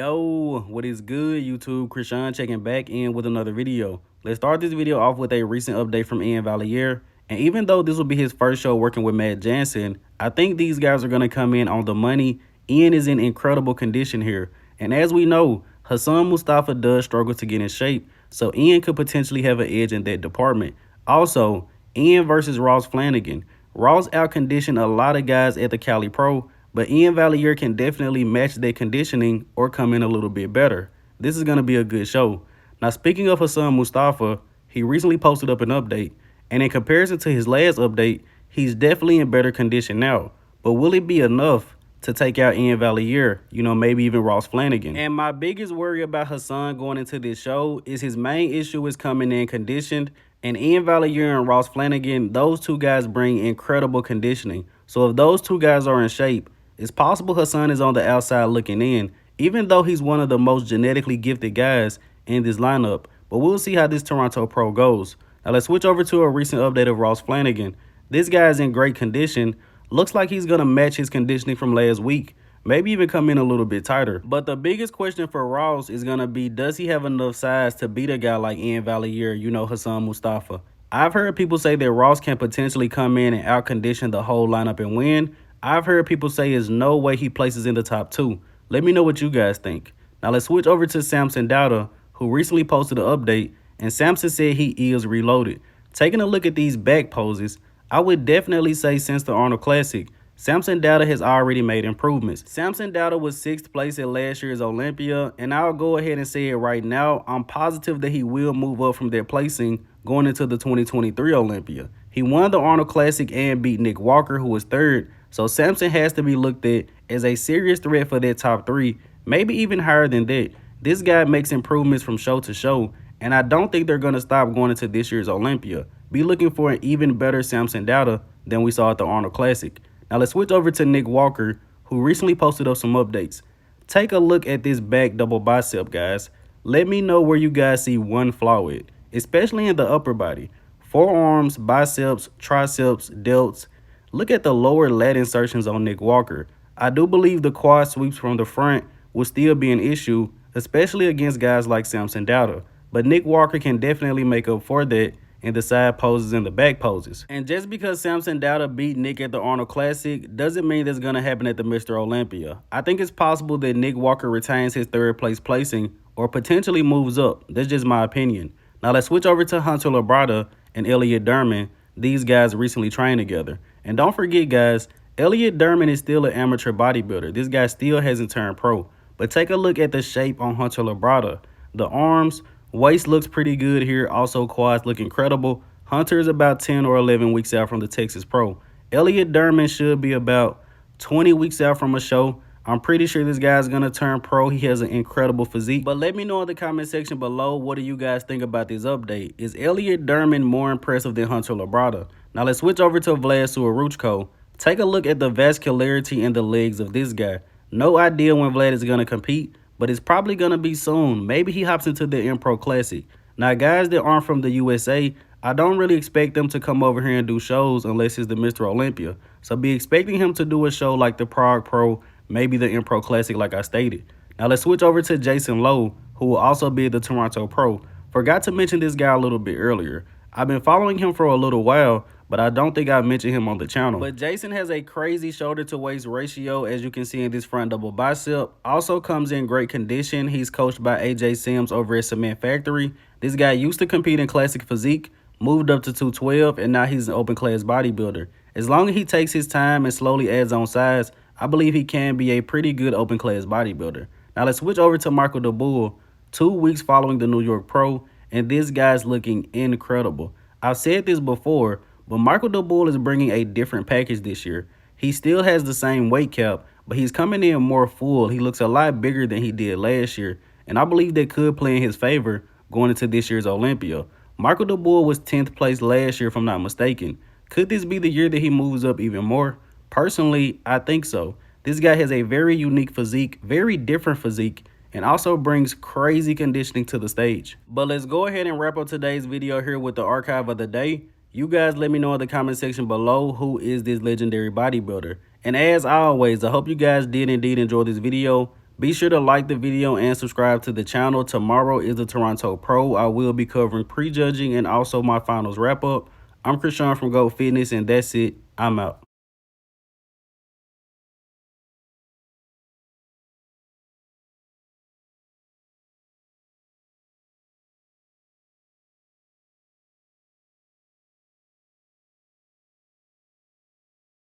Yo, what is good, YouTube? Krishan checking back in with another video. Let's start this video off with a recent update from Iain Valliere. And even though this will be his first show working with Matt Jansen, I think these guys are going to come in on the money. Iain is in incredible condition here. And as we know, Hassan Mostafa does struggle to get in shape, so Iain could potentially have an edge in that department. Also, Iain versus Ross Flanigan. Ross outconditioned a lot of guys at the Cali Pro, but Iain Valliere can definitely match their conditioning or come in a little bit better. This is going to be a good show. Now, speaking of Hassan Mostafa, he recently posted up an update, and in comparison to his last update, he's definitely in better condition now. But will it be enough to take out Iain Valliere, maybe even Ross Flanigan? And my biggest worry about Hassan going into this show is his main issue is coming in conditioned, and Iain Valliere and Ross Flanigan, those two guys bring incredible conditioning. So if those two guys are in shape, it's possible Hassan is on the outside looking in, even though he's one of the most genetically gifted guys in this lineup. But we'll see how this Toronto Pro goes. Now let's switch over to a recent update of Ross Flanigan. This guy is in great condition. Looks like he's going to match his conditioning from last week. Maybe even come in a little bit tighter. But the biggest question for Ross is going to be, does he have enough size to beat a guy like Iain Valliere, Hassan Mostafa? I've heard people say that Ross can potentially come in and outcondition the whole lineup and win. I've heard people say there's no way he places in the top 2. Let me know what you guys think. Now let's switch over to Samson Dauda, who recently posted an update, and Samson said he is reloaded. Taking a look at these back poses, I would definitely say since the Arnold Classic, Samson Dauda has already made improvements. Samson Dauda was 6th place at last year's Olympia, and I'll go ahead and say it right now, I'm positive that he will move up from that placing going into the 2023 Olympia. He won the Arnold Classic and beat Nick Walker, who was 3rd, so Samson has to be looked at as a serious threat for that top 3, maybe even higher than that. This guy makes improvements from show to show, and I don't think they're going to stop going into this year's Olympia. Be looking for an even better Samson Dauda than we saw at the Arnold Classic. Now let's switch over to Nick Walker, who recently posted up some updates. Take a look at this back double bicep, guys. Let me know where you guys see one flaw with, especially in the upper body. Forearms, biceps, triceps, delts. Look at the lower lat insertions on Nick Walker. I do believe the quad sweeps from the front will still be an issue, especially against guys like Samson Dauda. But Nick Walker can definitely make up for that in the side poses and the back poses. And just because Samson Dauda beat Nick at the Arnold Classic doesn't mean that's going to happen at the Mr. Olympia. I think it's possible that Nick Walker retains his 3rd place placing or potentially moves up. That's just my opinion. Now let's switch over to Hunter Labrada and Elliott Dermond. These guys recently trained together. And don't forget, guys, Elliott Dermond is still an amateur bodybuilder. This guy still hasn't turned pro. But take a look at the shape on Hunter Labrada. The arms, waist looks pretty good here. Also, quads look incredible. Hunter is about 10 or 11 weeks out from the Texas Pro. Elliott Dermond should be about 20 weeks out from a show. I'm pretty sure this guy's going to turn pro. He has an incredible physique. But let me know in the comment section below, what do you guys think about this update? Is Elliott Dermond more impressive than Hunter Labrada? Now let's switch over to Vlad Suhoruchko. Take a look at the vascularity in the legs of this guy. No idea when Vlad is going to compete, but it's probably going to be soon. Maybe he hops into the Impro Classic. Now, guys that aren't from the USA, I don't really expect them to come over here and do shows unless it's the Mr. Olympia. So be expecting him to do a show like the Prague Pro, maybe the Impro Classic like I stated. Now let's switch over to Jason Lowe, who will also be at the Toronto Pro. Forgot to mention this guy a little bit earlier. I've been following him for a little while, but I don't think I mentioned him on the channel. But Jason has a crazy shoulder to waist ratio, as you can see in this front double bicep. Also comes in great condition. He's coached by AJ Sims over at Cement Factory. This guy used to compete in classic physique, moved up to 212, and now he's an open class bodybuilder. As long as he takes his time and slowly adds on size, I believe he can be a pretty good open class bodybuilder. Now let's switch over to Michael Daboul, 2 weeks following the New York Pro, and this guy's looking incredible. I've said this before, but Michael Daboul is bringing a different package this year. He still has the same weight cap, but he's coming in more full. He looks a lot bigger than he did last year, and I believe that could play in his favor going into this year's Olympia. Michael Daboul was 10th place last year, if I'm not mistaken. Could this be the year that he moves up even more? Personally, I think so. This guy has a very unique physique, very different physique, and also brings crazy conditioning to the stage. But let's go ahead and wrap up today's video here with the archive of the day. You guys let me know in the comment section below, who is this legendary bodybuilder. And as always, I hope you guys did indeed enjoy this video. Be sure to like the video and subscribe to the channel. Tomorrow is the Toronto Pro. I will be covering prejudging and also my finals wrap up. I'm Krishan from GOAT Fitness, and that's it. I'm out.